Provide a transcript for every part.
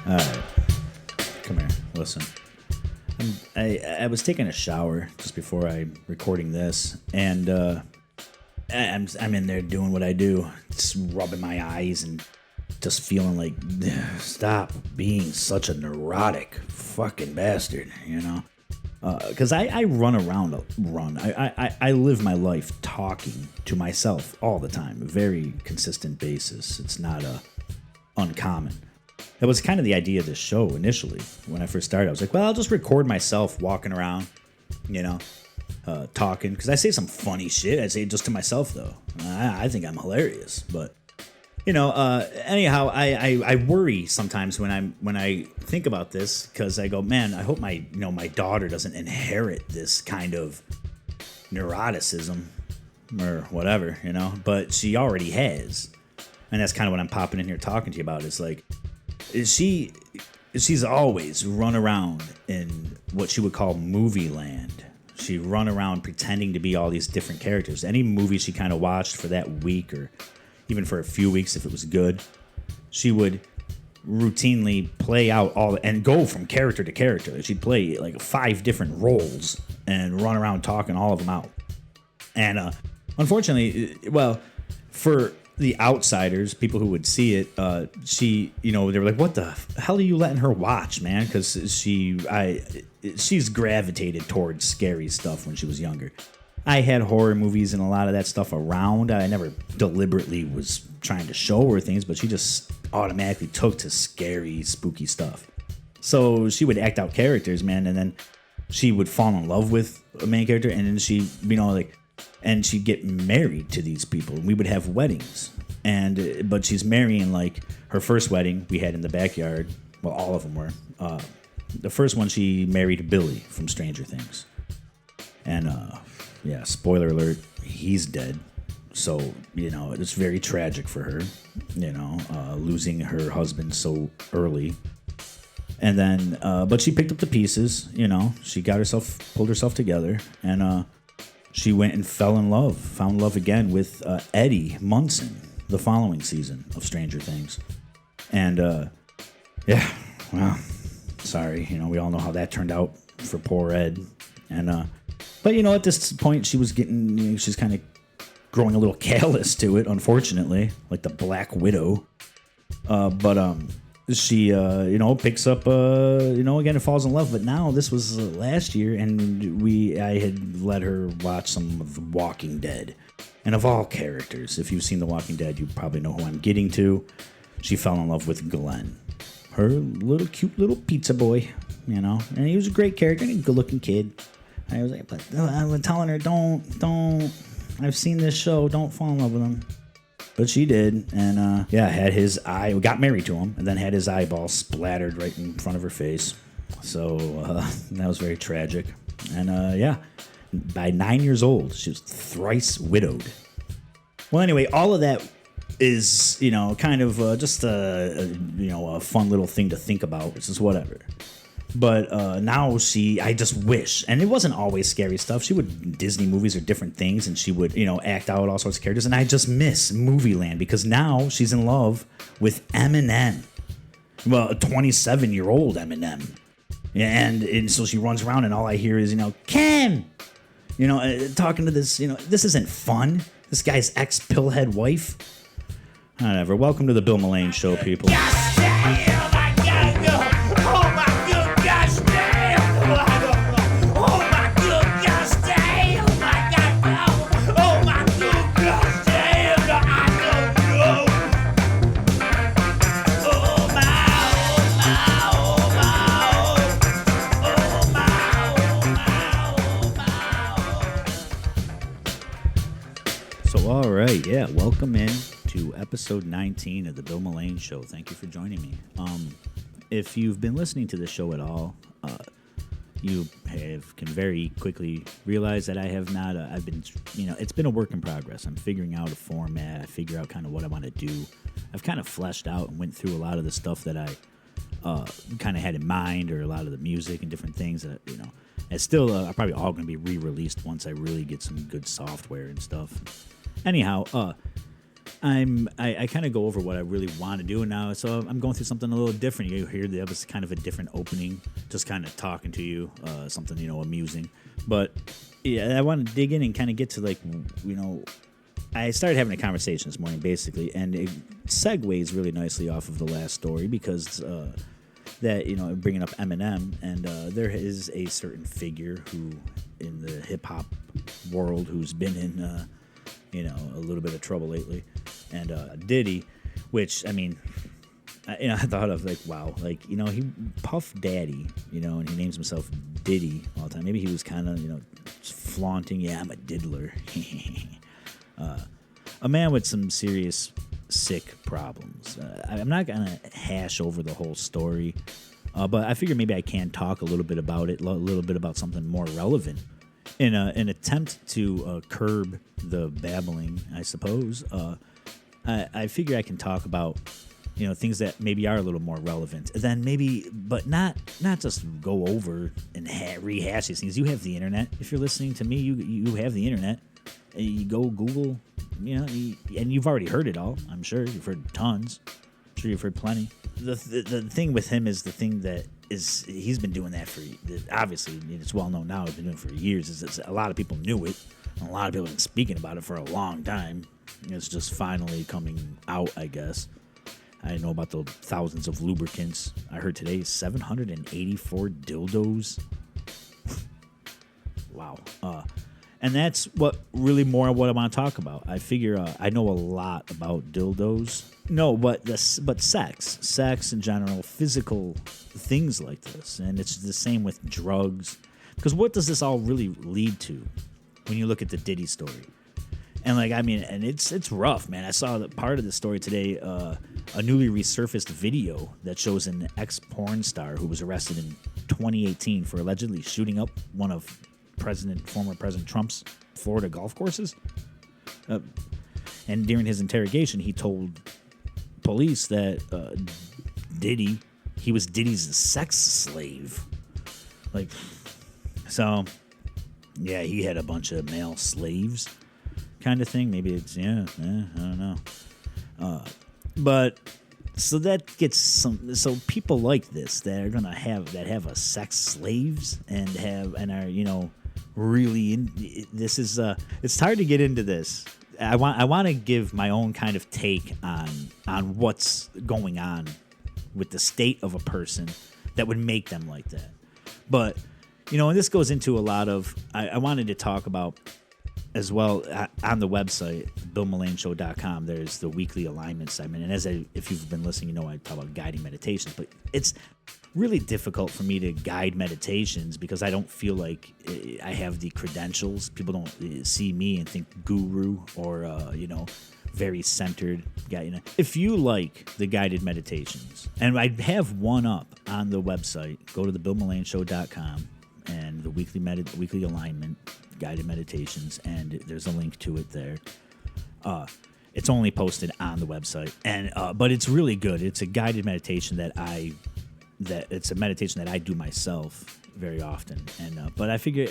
All right, come here. Listen, I was taking a shower just before I'm recording this, and I'm in there doing what I do, just rubbing my eyes and just feeling like, stop being such a neurotic fucking bastard, you know? Because I run around, I live my life talking to myself all the time, a very consistent basis. It's not uncommon. That was kind of the idea of this show initially. When I first started, I was like, well, I'll just record myself walking around, you know, talking. Because I say some funny shit. I say it just to myself, though. I think I'm hilarious. But, you know, anyhow, I worry sometimes when I think about this. Because I go, man, I hope my daughter doesn't inherit this kind of neuroticism or whatever, you know. But she already has. And that's kind of what I'm popping in here talking to you about. It's like, she's always run around in what she would call movie land. She'd run around pretending to be all these different characters. Any movie she kind of watched for that week or even for a few weeks if it was good, she would routinely play out and go from character to character. She'd play like 5 different roles and run around talking all of them out. And unfortunately, well, for the outsiders, people who would see it, they were like, what the hell are you letting her watch, man? Because she's gravitated towards scary stuff when she was younger. I had horror movies and a lot of that stuff around. I never deliberately was trying to show her things, but she just automatically took to scary, spooky stuff. So she would act out characters, man, and then she would fall in love with a main character, and then she, and she'd get married to these people, and we would have weddings. But she's marrying, like, her first wedding we had in the backyard. Well, all of them were. The first one, she married Billy from Stranger Things. And, spoiler alert, he's dead. So, it's very tragic for her, losing her husband so early. And then, but she picked up the pieces, she pulled herself together, and, she went and found love again with Eddie Munson the following season of Stranger Things. And, sorry, we all know how that turned out for poor Ed. And, but, at this point, she was she's kind of growing a little callous to it, unfortunately, like the Black Widow. She, picks up, again, and falls in love. But now, this was last year, and I had let her watch some of The Walking Dead. And of all characters, if you've seen The Walking Dead, you probably know who I'm getting to. She fell in love with Glenn, her cute little pizza boy, and he was a great character and a good-looking kid. I was like, but I was telling her, don't, I've seen this show, don't fall in love with him. But she did, and had his got married to him, and then had his eyeball splattered right in front of her face. So that was very tragic. And by 9 years old, she was thrice widowed. Well, anyway, all of that is, kind of just a fun little thing to think about, which is whatever. But now I just wish, and it wasn't always scary stuff. She would Disney movies or different things, and she would, act out all sorts of characters. And I just miss Movie Land because now she's in love with Eminem. Well, a 27-year-old Eminem. And so she runs around, and all I hear is, Kim! Talking to this, this isn't fun. This guy's ex-pillhead wife. Whatever. Welcome to the Bill Mullane Show, people. All right, welcome in to episode 19 of the Bill Mullane Show. Thank you for joining me. If you've been listening to the show at all, you can very quickly realize that I have not. I've been, it's been a work in progress. I'm figuring out a format. I figure out kind of what I want to do. I've kind of fleshed out and went through a lot of the stuff that I kind of had in mind, or a lot of the music and different things that it's still are probably all going to be re-released once I really get some good software and stuff. Anyhow, I kind of go over what I really want to do now, so I'm going through something a little different. You hear that was kind of a different opening, just kind of talking to you, something amusing. But yeah, I want to dig in and kind of get to I started having a conversation this morning basically, and it segues really nicely off of the last story because that bringing up Eminem, and there is a certain figure who in the hip hop world who's been in a little bit of trouble lately, and Diddy, which I mean, I thought of wow, he Puff Daddy, and he names himself Diddy all the time. Maybe he was kind of flaunting, yeah, I'm a diddler. A man with some serious sick problems. I'm not gonna hash over the whole story, but I figure maybe I can talk a little bit about it, a little bit about something more relevant. In an attempt to curb the babbling, I suppose, I figure I can talk about things that maybe are a little more relevant. Then maybe, but not just go over and rehash these things. You have the internet. If you're listening to me, you have the internet. You go Google, and you've already heard it all. I'm sure you've heard tons. I'm sure you've heard plenty. The thing with him is the thing that is he's been doing that for, obviously it's well known now. He's been doing it for years. Is a lot of people knew it. And a lot of people have been speaking about it for a long time. It's just finally coming out, I guess. I didn't know about the thousands of lubricants. I heard today 784 dildos. Wow. And that's what really more what I want to talk about. I figure I know a lot about dildos. No, but sex in general, physical things like this, and it's the same with drugs. Because what does this all really lead to when you look at the Diddy story? And and it's rough, man. I saw that part of the story today, a newly resurfaced video that shows an ex-porn star who was arrested in 2018 for allegedly shooting up one of former President Trump's Florida golf courses. And during his interrogation, he told police that he was Diddy's sex slave. So, yeah, he had a bunch of male slaves kind of thing. Maybe it's, I don't know. But so that gets so people like this that are gonna have a sex slaves and are really in this is it's hard to get into this. I want to give my own kind of take on what's going on with the state of a person that would make them like that. But and this goes into a lot of I wanted to talk about as well on the website BillMullaneshow.com. There's the weekly alignment segment, and if you've been listening, I talk about guiding meditations, but it's really difficult for me to guide meditations because I don't feel like I have the credentials. People don't see me and think guru or very centered guy. If you like the guided meditations, and I have one up on the website, go to the BillMullaneshow.com and the weekly alignment guided meditations, and there's a link to it there. It's only posted on the website, and but it's really good. It's a guided meditation it's a meditation that I do myself very often, and but I figure,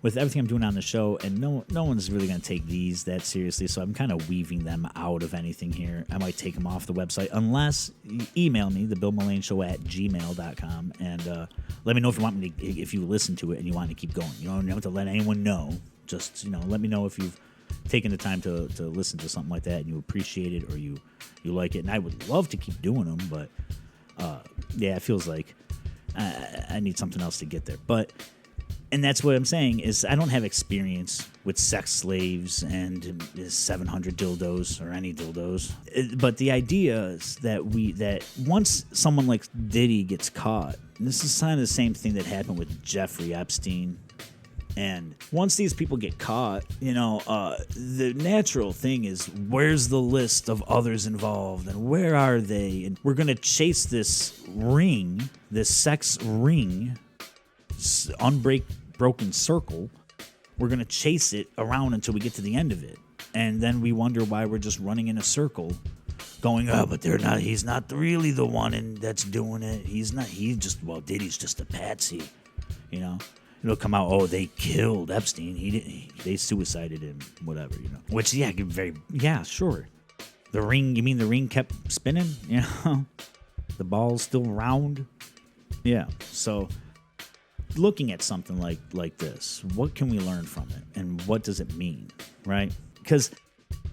with everything I'm doing on the show, and no one's really going to take these that seriously, so I'm kind of weaving them out of anything here. I might take them off the website unless you email me, the BillMullaneshow@gmail.com, and let me know if you want me to, if you listen to it and you want to keep going. You don't have to let anyone know. Just let me know if you've taken the time to listen to something like that and you appreciate it or you like it, and I would love to keep doing them, but yeah, it feels like I need something else to get there. And that's what I'm saying is I don't have experience with sex slaves and 700 dildos or any dildos. But the idea is that once someone like Diddy gets caught, and this is kind of the same thing that happened with Jeffrey Epstein. And once these people get caught, the natural thing is, where's the list of others involved and where are they? And we're going to chase this ring, this sex ring, unbroken circle. We're going to chase it around until we get to the end of it. And then we wonder why we're just running in a circle going, but he's not really the one that's doing it. Diddy's just a patsy, It'll come out, they killed Epstein. They suicided him, whatever, Which, sure. The ring, you mean the ring kept spinning? You know, the ball's still round. Yeah. So looking at something like this, what can we learn from it, and what does it mean, right? Because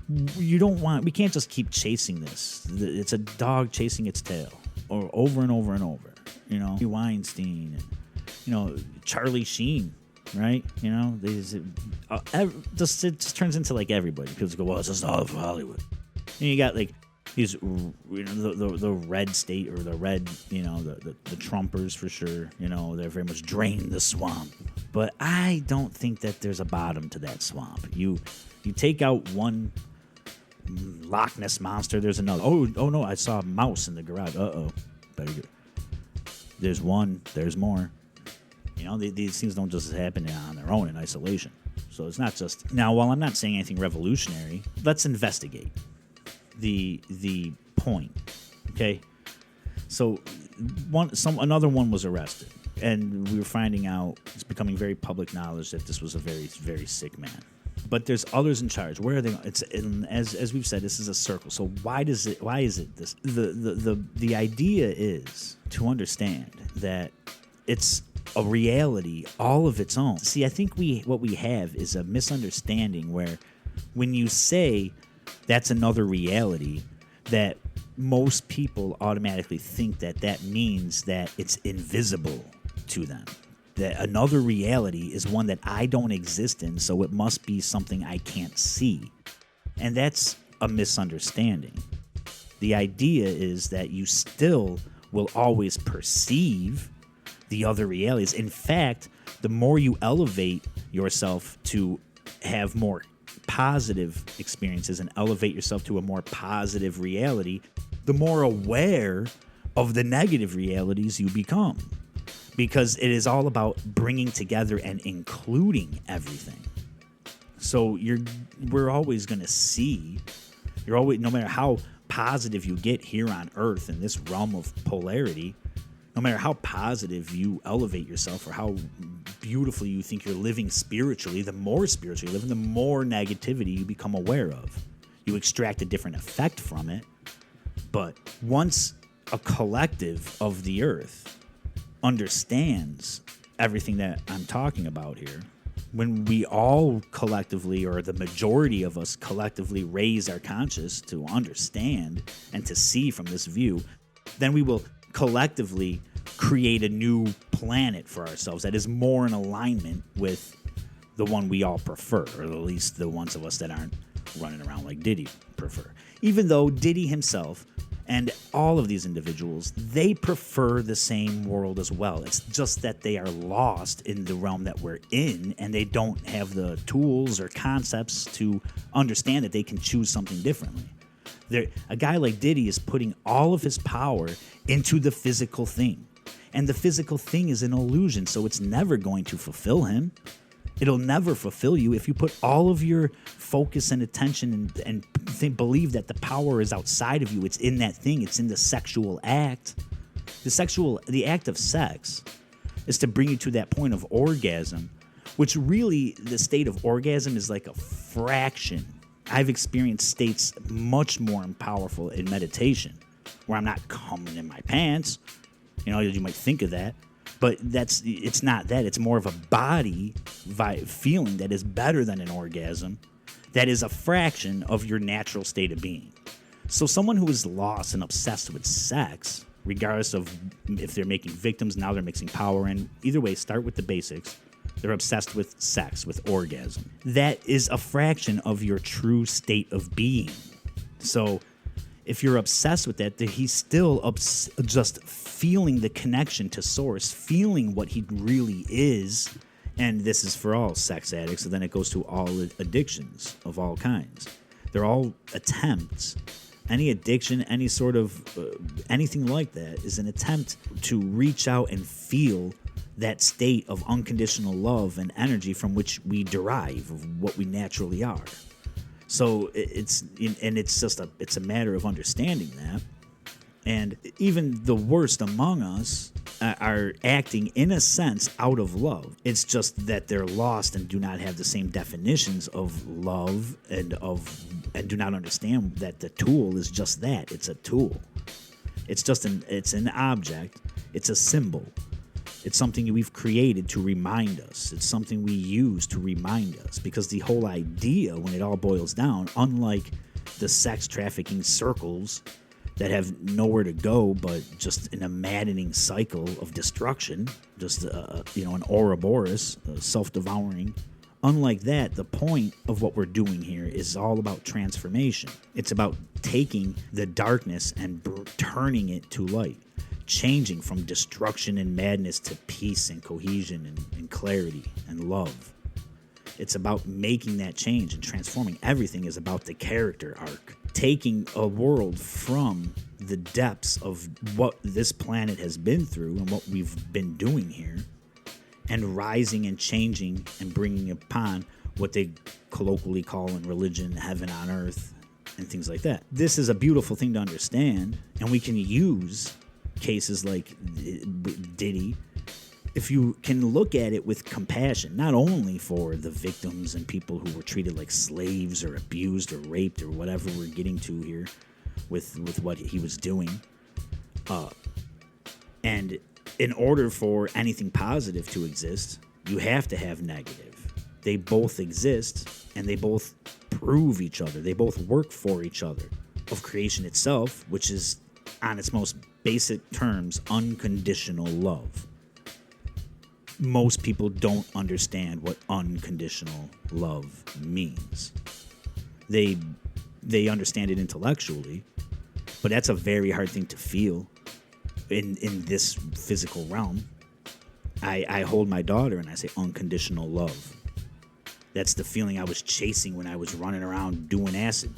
we can't just keep chasing this. It's a dog chasing its tail, or over and over and over. You know, Weinstein, and you know, Charlie Sheen, right? You know, it just turns into like everybody. People go, well, it's just all of Hollywood. And you got like these, you know, the red state, or the red, you know, the Trumpers for sure. You know, they're very much drain the swamp. But I don't think that there's a bottom to that swamp. You take out one Loch Ness monster, there's another. Oh no, I saw a mouse in the garage. Better get. There's one. There's more. You know, these things don't just happen on their own in isolation. So it's not just now. While I'm not saying anything revolutionary, let's investigate the point. Okay, so another one was arrested, and we were finding out, it's becoming very public knowledge that this was a very, very sick man. But there's others in charge. Where are they? As we've said, this is a circle. So why is it this? The idea is to understand that it's a reality all of its own. See, I think what we have is a misunderstanding where when you say that's another reality, that most people automatically think that means that it's invisible to them. That another reality is one that I don't exist in, so it must be something I can't see. And that's a misunderstanding. The idea is that you still will always perceive the other realities. In fact, the more you elevate yourself to have more positive experiences and elevate yourself to a more positive reality, the more aware of the negative realities you become. Because it is all about bringing together and including everything. So we're always going to see, no matter how positive you get here on Earth in this realm of polarity, no matter how positive you elevate yourself or how beautifully you think you're living spiritually, the more spiritually you live, the more negativity you become aware of. You extract a different effect from it. But once a collective of the Earth understands everything that I'm talking about here, when we all collectively, or the majority of us collectively, raise our conscious to understand and to see from this view, then we will collectively create a new planet for ourselves that is more in alignment with the one we all prefer, or at least the ones of us that aren't running around like Diddy prefer. Even though Diddy himself and all of these individuals, they prefer the same world as well. It's just that they are lost in the realm that we're in, and they don't have the tools or concepts to understand that they can choose something differently. A guy like Diddy is putting all of his power into the physical thing. And the physical thing is an illusion, so it's never going to fulfill him. It'll never fulfill you. If you put all of your focus and attention and believe that the power is outside of you, it's in that thing, it's in the sexual act. The act of sex is to bring you to that point of orgasm, which really, the state of orgasm is like a fraction. I've experienced states much more powerful in meditation, where I'm not coming in my pants. You know, you might think of that. But it's not that. It's more of a body feeling that is better than an orgasm, that is a fraction of your natural state of being. So someone who is lost and obsessed with sex, regardless of if they're making victims, now they're mixing power in, either way, start with the basics. They're obsessed with sex, with orgasm. That is a fraction of your true state of being. So if you're obsessed with that, he's still just feeling the connection to source, feeling what he really is. And this is for all sex addicts, and then it goes to all addictions of all kinds. They're all attempts. Any addiction, any sort of anything like that is an attempt to reach out and feel that state of unconditional love and energy from which we derive of what we naturally are. So it's a matter of understanding that. And even the worst among us are acting, in a sense, out of love. It's just that they're lost and do not have the same definitions of love and of and do not understand that the tool is just that. It's a tool. It's an object. It's a symbol. It's something we've created to remind us. It's something we use to remind us. Because the whole idea, when it all boils down, unlike the sex trafficking circles that have nowhere to go but just in a maddening cycle of destruction, just an Ouroboros, self-devouring. Unlike that, the point of what we're doing here is all about transformation. It's about taking the darkness and turning it to light, changing from destruction and madness to peace and cohesion and clarity and love. It's about making that change and transforming. Everything is about the character arc. Taking a world from the depths of what this planet has been through and what we've been doing here, and rising and changing and bringing upon what they colloquially call in religion heaven on earth and things like that. This is a beautiful thing to understand, and we can use cases like Diddy. If you can look at it with compassion, not only for the victims and people who were treated like slaves or abused or raped or whatever we're getting to here with what he was doing, and in order for anything positive to exist, you have to have negative. They both exist, and they both prove each other. They both work for each other. Of creation itself, which is, on its most basic terms, unconditional love. Most people don't understand what unconditional love means. They understand it intellectually, but that's a very hard thing to feel in this physical realm. I hold my daughter and I say unconditional love. That's the feeling I was chasing when I was running around doing acid,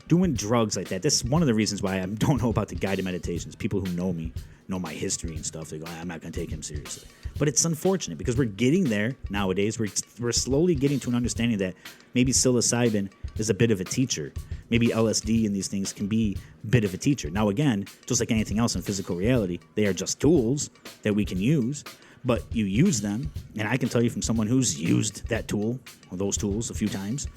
doing drugs like that. That's one of the reasons why I don't know about the guided meditations. People who know me, know my history and stuff, they go, I'm not going to take him seriously. But it's unfortunate because we're getting there nowadays. We're slowly getting to an understanding that maybe psilocybin is a bit of a teacher. Maybe LSD and these things can be a bit of a teacher. Now, again, just like anything else in physical reality, they are just tools that we can use, but you use them. And I can tell you from someone who's used that tool or those tools a few times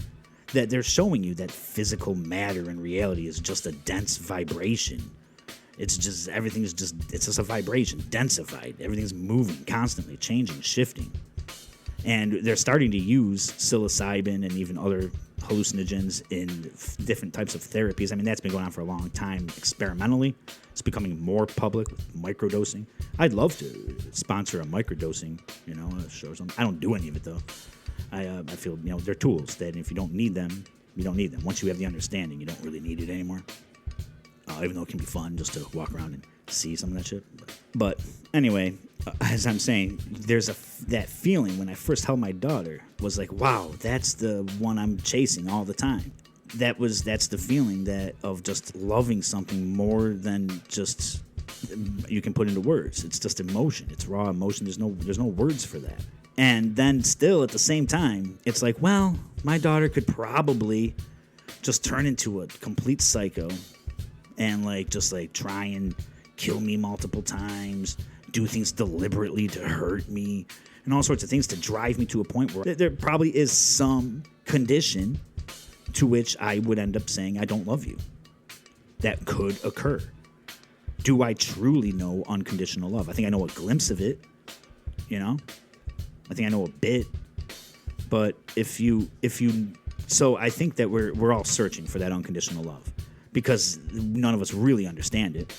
that they're showing you that physical matter in reality is just a dense vibration. It's just, everything's just, it's just a vibration, densified. Everything's moving, constantly changing, shifting. And they're starting to use psilocybin and even other hallucinogens in different types of therapies. I mean, that's been going on for a long time experimentally. It's becoming more public with microdosing. I'd love to sponsor a microdosing, show something. I don't do any of it, though. I feel, they're tools that if you don't need them, you don't need them. Once you have the understanding, you don't really need it anymore. Even though it can be fun just to walk around and see some of that shit. But anyway, as I'm saying, there's that feeling when I first held my daughter was like, wow, that's the one I'm chasing all the time. That's the feeling of just loving something more than just you can put into words. It's just emotion. It's raw emotion. There's no words for that. And then still at the same time, it's like, well, my daughter could probably just turn into a complete psycho and just try and kill me multiple times, do things deliberately to hurt me, and all sorts of things to drive me to a point where there probably is some condition to which I would end up saying I don't love you. That could occur. Do I truly know unconditional love? I think I know a glimpse of it, I think I know a bit, but so I think that we're all searching for that unconditional love because none of us really understand it.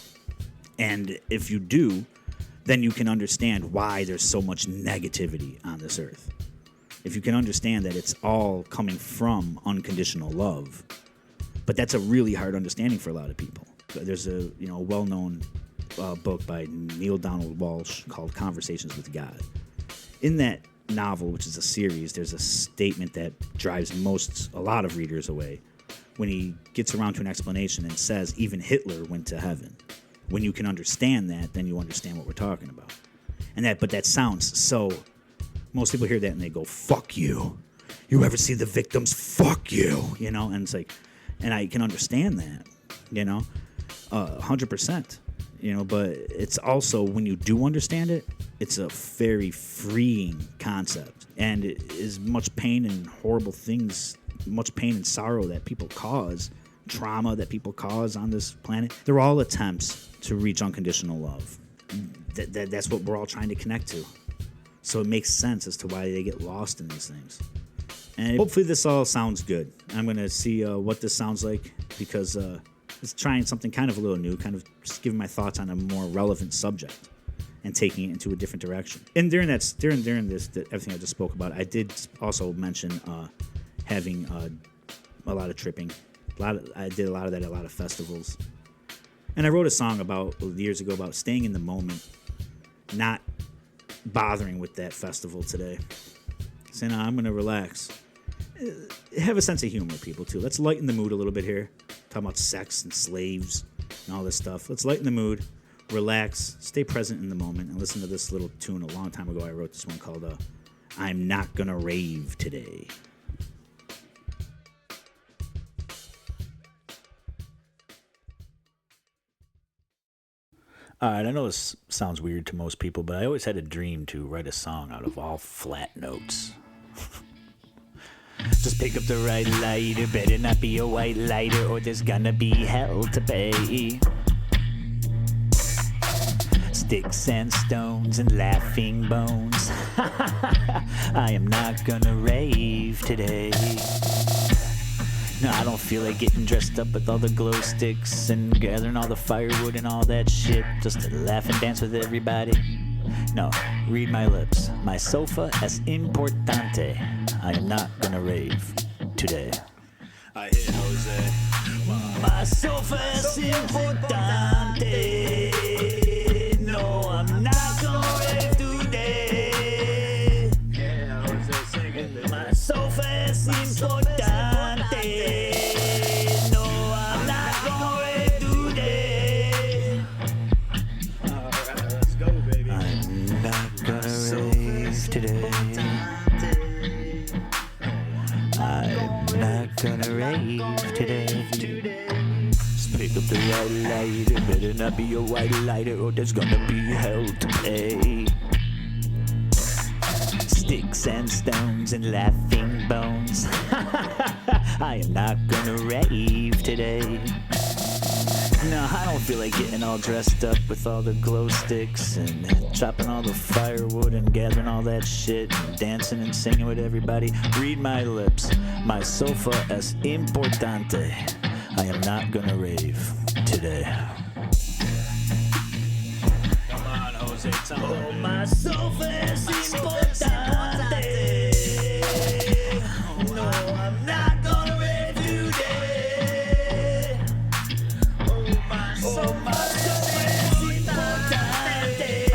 And if you do, then you can understand why there's so much negativity on this earth. If you can understand that it's all coming from unconditional love. But that's a really hard understanding for a lot of people. There's a well-known book by Neil Donald Walsh called Conversations with God. In that novel, which is a series, there's a statement that drives a lot of readers away when he gets around to an explanation and says even Hitler went to heaven. When you can understand that, then you understand what we're talking about. But that sounds so, most people hear that and they go, fuck you. You ever see the victims? Fuck you. And it's like, and I can understand that, 100%, but it's also, when you do understand it, it's a very freeing concept. And as much pain and horrible things much pain and sorrow that people cause, trauma that people cause on this planet, they're all attempts to reach unconditional love. That's what we're all trying to connect to. So it makes sense as to why they get lost in these things. And hopefully this all sounds good. I'm going to see what this sounds like, because it's trying something kind of a little new, kind of just giving my thoughts on a more relevant subject and taking it into a different direction. And during this, everything I just spoke about, I did also mention having a lot of tripping. I did a lot of that at a lot of festivals. And I wrote a song years ago about staying in the moment, not bothering with that festival today. Saying, I'm going to relax. Have a sense of humor, people, too. Let's lighten the mood a little bit here. Talking about sex and slaves and all this stuff. Let's lighten the mood, relax, stay present in the moment, and listen to this little tune. A long time ago, I wrote this one called I'm Not Gonna Rave Today. All right, I know this sounds weird to most people, but I always had a dream to write a song out of all flat notes. Just pick up the right lighter, better not be a white lighter, or there's gonna be hell to pay. Sticks and stones and laughing bones. I am not gonna rave today. No, I don't feel like getting dressed up with all the glow sticks and gathering all the firewood and all that shit just to laugh and dance with everybody. No, read my lips. My sofa es importante. I am not gonna rave today. I hit Jose. My sofa es importante. No, I'm not gonna rave today. Yeah, Jose, sing it. My sofa es importante. No, I'm not gonna rave today. Alright, let's go, baby. I'm not gonna rave today. I'm not gonna rave today. Just pick up the right lighter, better not be a white lighter, or there's gonna be hell to pay. Sticks and stones and laughing bones. I am not gonna rave today. No, I don't feel like getting all dressed up with all the glow sticks and chopping all the firewood and gathering all that shit and dancing and singing with everybody. Read my lips. My sofa es importante. I am not gonna rave today. Come on, Jose, tell me. Oh, my sofa es importante. No, I'm not gonna rave today. Oh, my sofa es importante.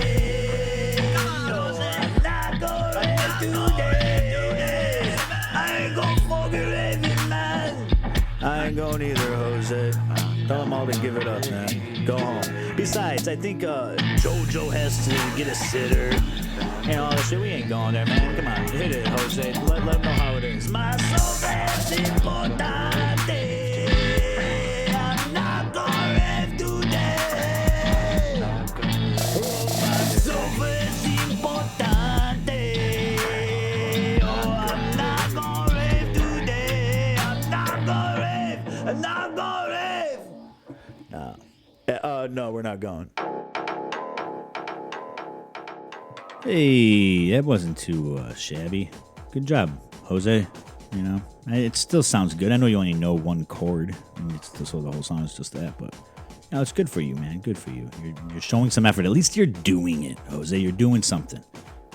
No, I'm not gonna rave today. I ain't gonna fucking rave it, man. I ain't going either, Jose. Tell them all to give it up, man. Go home. Besides, I think JoJo has to get a sitter and all that shit. We ain't going there, man. Come on, hit it, Jose. Let them know how it is. My soul es importante. I'm not gonna rave today. Oh, my soul es importante. Oh, I'm not gonna rave today. I'm not gonna rave. I'm not gonna rave. No, we're not going. Hey, that wasn't too shabby. Good job, Jose. You know, it still sounds good. I know you only know one chord, and so the whole song is just that, but you know, it's good for you, man. Good for you. You're showing some effort. At least you're doing it, Jose. You're doing something.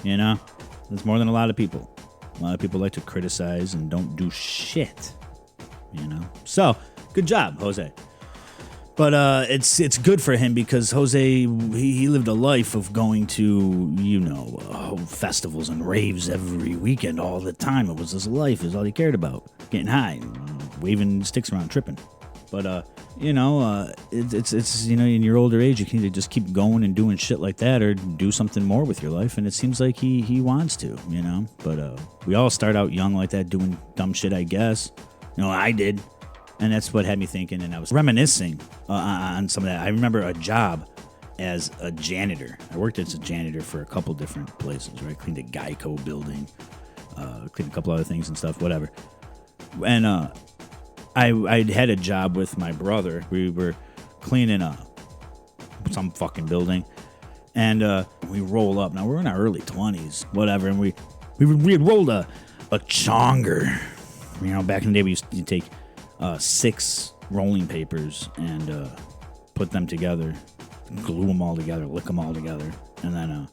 You know, that's more than a lot of people. A lot of people like to criticize and don't do shit. You know, so good job, Jose. But it's good for him because Jose, he lived a life of going to, you know, festivals and raves every weekend all the time. It was his life. It was all he cared about. Getting high, waving sticks around, tripping. But, you know, it's you know, in your older age, you can either just keep going and doing shit like that or do something more with your life. And it seems like he wants to, you know. But we all start out young like that doing dumb shit, I guess. You know, I did. And that's what had me thinking, and I was reminiscing on some of that. I remember a job as a janitor. I worked as a janitor for a couple different places, right? Cleaned a Geico building, cleaned a couple other things and stuff, whatever. And I had a job with my brother. We were cleaning some fucking building, and we roll up. Now we're in our early 20s, whatever, and we had rolled a chonger. You know, back in the day we used to take 6 rolling papers and put them together, glue them all together, lick them all together, and then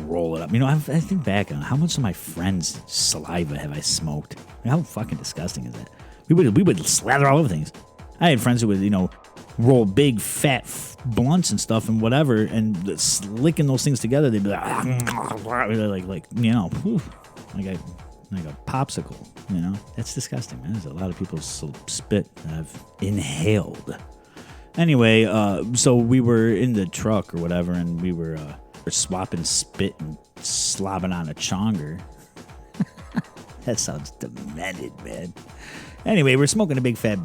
roll it up. You know, I think back on how much of my friends' saliva have I smoked. I mean, how fucking disgusting is that? We would slather all over things. I had friends who would, you know, roll big fat blunts and stuff and whatever, and licking those things together. They'd be like you know, like a popsicle. You know, that's disgusting, man. There's a lot of people's spit that I've inhaled. Anyway, so we were in the truck or whatever, and we were swapping spit and slobbing on a chonger. That sounds demented, man. Anyway, we're smoking a big fat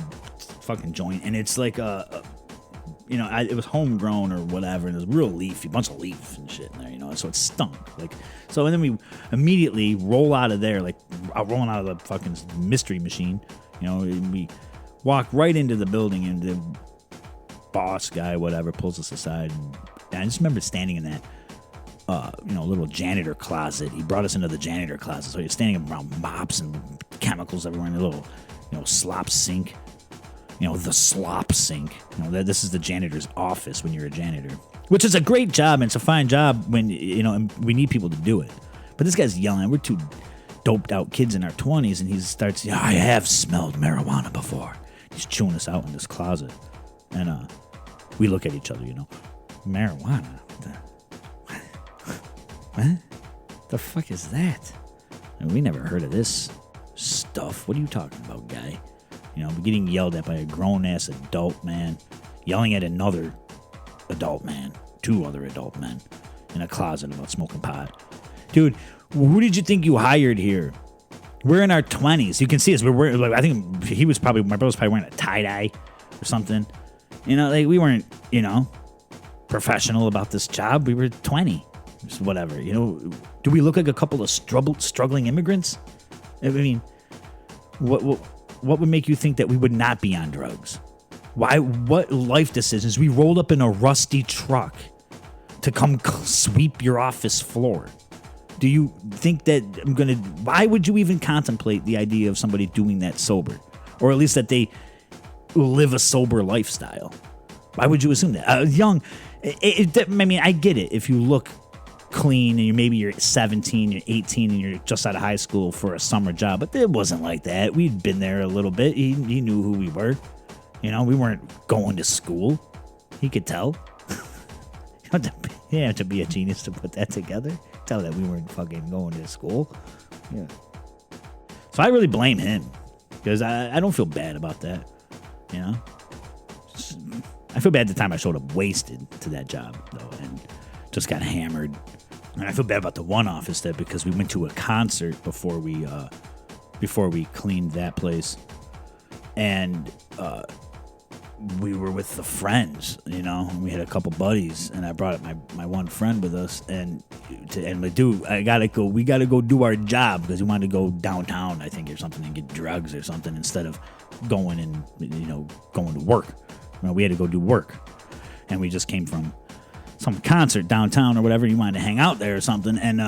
fucking joint, and it's like you know, it was homegrown or whatever, and it was real leafy, a bunch of leaf and shit in there, you know, so it stunk. Like, so, and then we immediately roll out of there, like rolling out of the fucking mystery machine, you know, and we walk right into the building, and the boss guy, whatever, pulls us aside, and I just remember standing in that you know, little janitor closet. He brought us into the janitor closet, so you're standing around mops and chemicals everywhere in the little, you know, slop sink. You know, the slop sink. You know, this is the janitor's office when you're a janitor, which is a great job, and it's a fine job when, you know, and we need people to do it. But this guy's yelling. We're two doped out kids in our 20s, and he starts, yeah, I have smelled marijuana before. He's chewing us out in this closet, and we look at each other, you know, marijuana. What? The fuck is that? I mean, we never heard of this stuff. What are you talking about, guy? You know, we're getting yelled at by a grown-ass adult man, yelling at another adult man, 2 other adult men, in a closet about smoking pot. Dude, who did you think you hired here? We're in our 20s. You can see us. We're like, I think my brother was probably wearing a tie-dye or something. You know, like, we weren't, you know, professional about this job. We were 20. Just whatever, you know. Do we look like a couple of struggling immigrants? I mean, what would make you think that we would not be on drugs? Why? What life decisions? We rolled up in a rusty truck to come sweep your office floor. Do you think that why would you even contemplate the idea of somebody doing that sober? Or at least that they live a sober lifestyle? Why would you assume that? Young, I mean, I get it. If you look clean and maybe you're 17, you're 18, and you're just out of high school for a summer job, but it wasn't like that. We'd been there a little bit. He knew who we were. You know, we weren't going to school. He could tell. You have to be a genius to put that together. Tell that we weren't fucking going to school. Yeah. So I really blame him, because I don't feel bad about that. You know, I feel bad at the time I showed up wasted to that job though, and just got hammered. And I feel bad about the one office that, because we went to a concert before we cleaned that place, and we were with the friends, you know. We had a couple buddies, and I brought my one friend with us, and like, dude, we gotta go do our job, because we wanted to go downtown, I think, or something, and get drugs or something, instead of going to work. You know, we had to go do work, and we just came from some concert downtown or whatever. You wanted to hang out there or something, and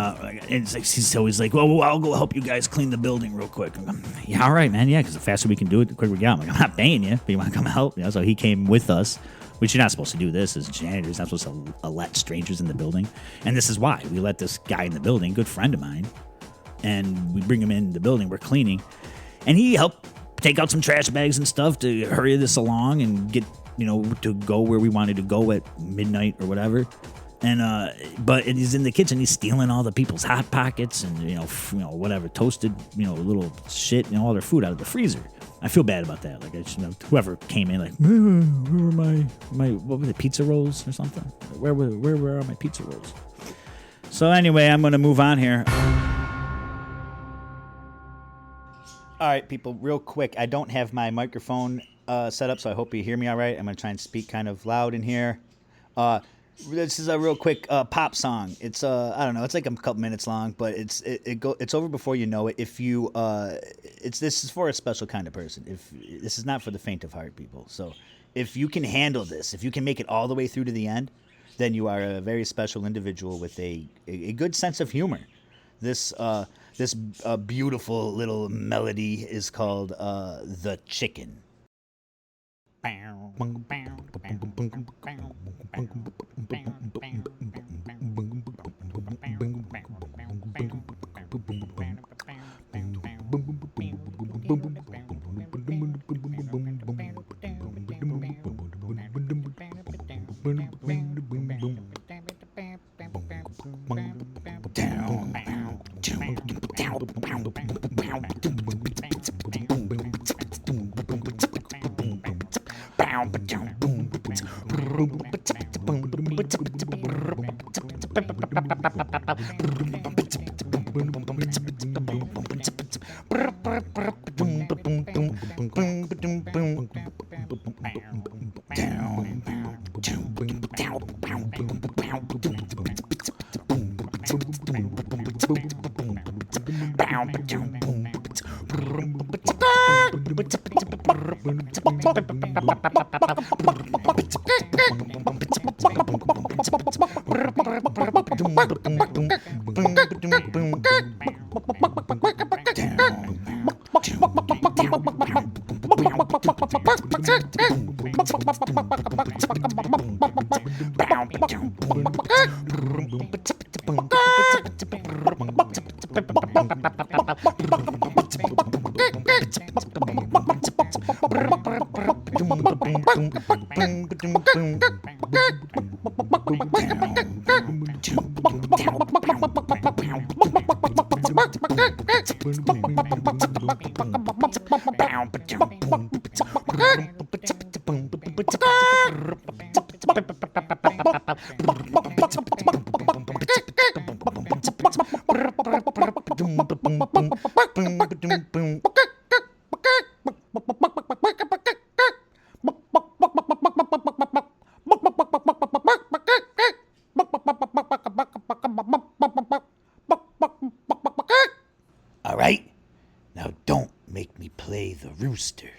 it's like, he's always like, well, I'll go help you guys clean the building real quick. I'm like, yeah, all right, man, yeah, because the faster we can do it, the quicker we get out. I'm like, I'm not paying you, but you want to come help? You know, so he came with us, which you're not supposed to do this as janitors. You're not supposed to let strangers in the building, and this is why we let this guy in the building, good friend of mine, and we bring him in the building. We're cleaning, and he helped take out some trash bags and stuff to hurry this along and get, you know, to go where we wanted to go at midnight or whatever. And but he's in the kitchen, he's stealing all the people's Hot Pockets and you know whatever, toasted, you know, little shit, you know, all their food out of the freezer. I feel bad about that. Like, whoever came in, like, where were my what were the pizza rolls or something? Where were my pizza rolls? So anyway, I'm gonna move on here. All right, people, real quick. I don't have my microphone set up, so I hope you hear me all right. I'm going to try and speak kind of loud in here. This is a real quick pop song. It's I don't know. It's like a couple minutes long, but it's over before you know it. If you this is for a special kind of person. If this is not for the faint of heart, people. So if you can handle this, if you can make it all the way through to the end, then you are a very special individual with a good sense of humor. This beautiful little melody is called "The Chicken." All right, now don't make me play the rooster.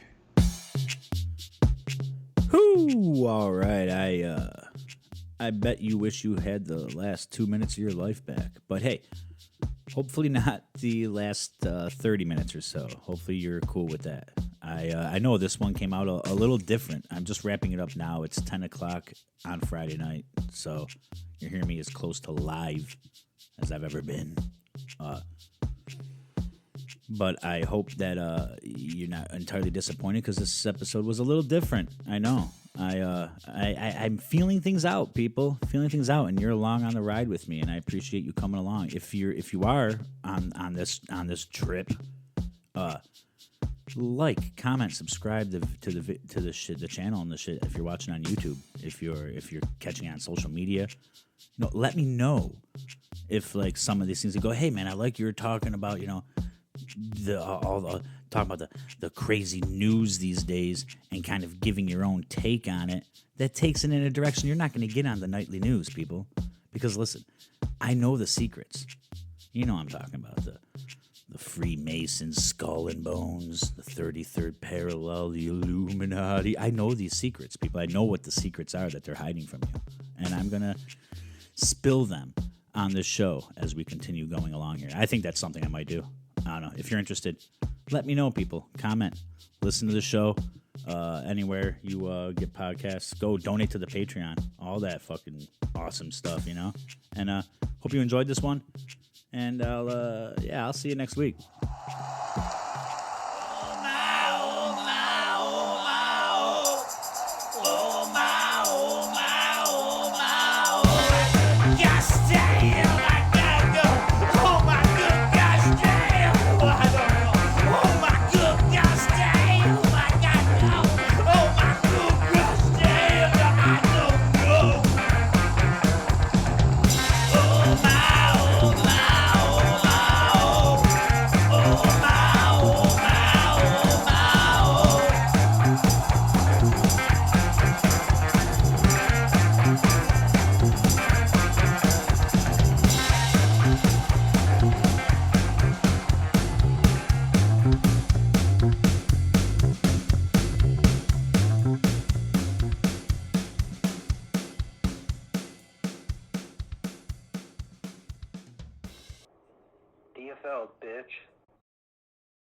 Whoo! All right, I bet you wish you had the last 2 minutes of your life back, but hey, hopefully not the last 30 minutes or so. Hopefully you're cool with that. I know this one came out a little different. I'm just wrapping it up now. It's 10 o'clock on Friday night, so you're hearing me as close to live as I've ever been. But I hope that you're not entirely disappointed because this episode was a little different. I know. I'm feeling things out, people. Feeling things out, and you're along on the ride with me, and I appreciate you coming along. If you are on this trip, like, comment, subscribe to the channel and the shit. If you're watching on YouTube, if you're catching on social media, let me know if like some of these things you go, hey man, I like you're talking about talking about the crazy news these days and kind of giving your own take on it. That takes it in a direction you're not going to get on the nightly news, people. Because listen, I know the secrets. You know I'm talking about the Freemasons, skull and bones, the 33rd parallel, the Illuminati. I know these secrets, people. I know what the secrets are that they're hiding from you. And I'm going to spill them on this show as we continue going along here. I think that's something I might do. I don't know. If you're interested, let me know, people. Comment. Listen to the show. Anywhere you get podcasts, go donate to the Patreon. All that fucking awesome stuff, And hope you enjoyed this one. And I'll see you next week. EFL, bitch.